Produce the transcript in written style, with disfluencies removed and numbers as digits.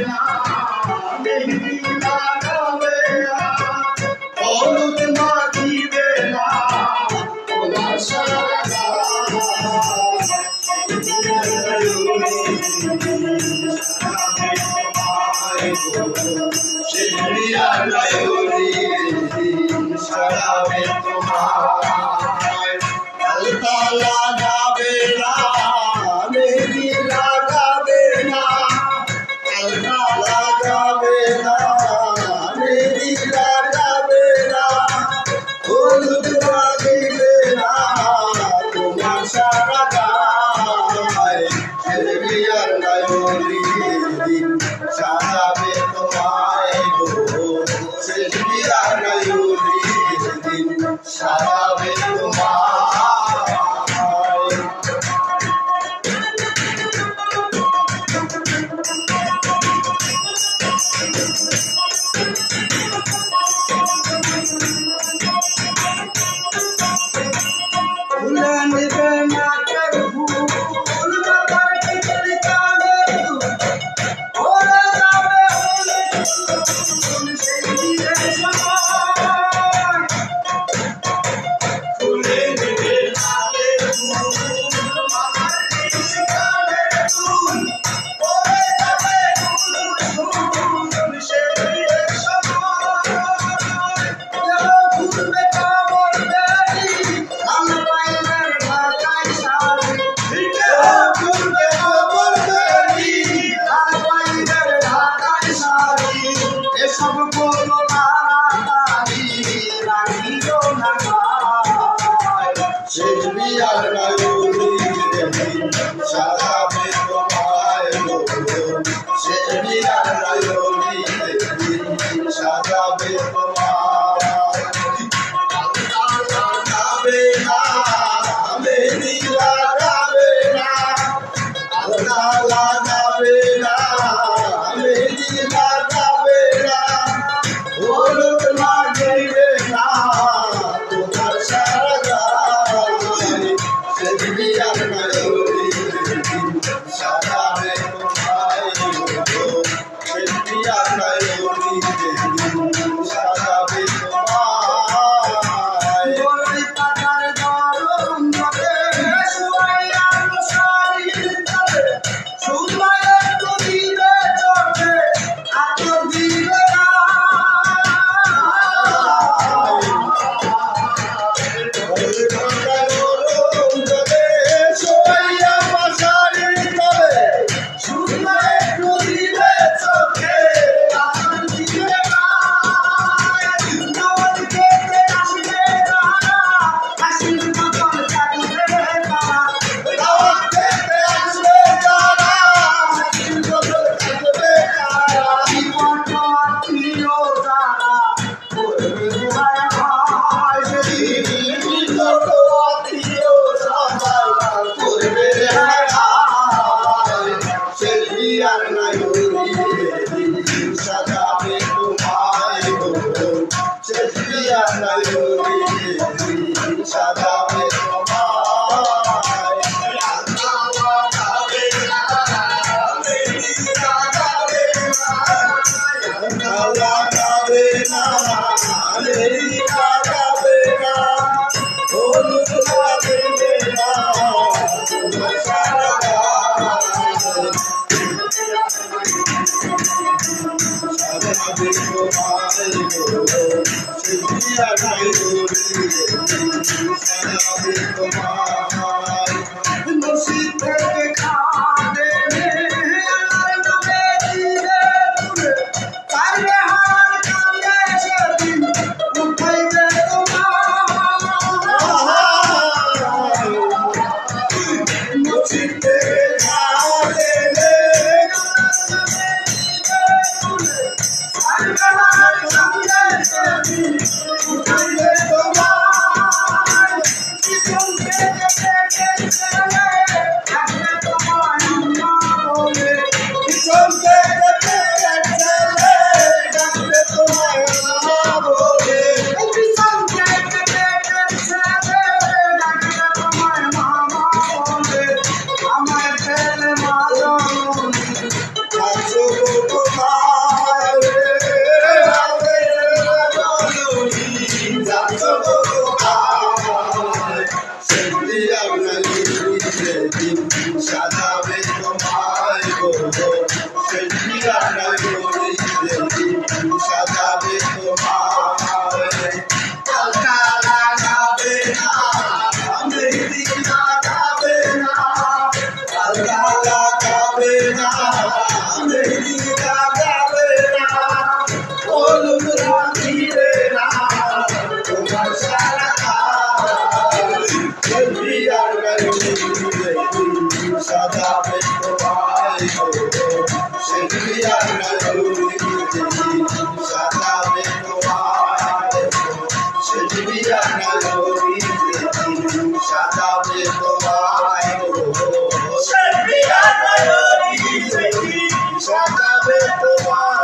না মেহেদি লাগাবে না হলুদ মাখিবে না তোমার সারা সারাবে তোমার আলতা লাগাবে না মেহেদি লাগাবে না আলতা লাগাবে না মেহেদি লাগাবে না হলুদ মাখিবে না তোমার সারা গায় ছেলে বিয়ার গায়রি সারাবে তোমায় গো ছেলে বিয়ার গায়রি সারাবে তোমায় সাজাবে তোমায় হালকা লাগাবে না মেহেদি লাগাবে না হালকা লাগাবে না মেহেদি লাগাবে না হলুদ রাখিবে না তোমার সারা সাজাবে তোমায় সাজাবে তোমায় সাজাবে তোমায় সাজাবে তোমায়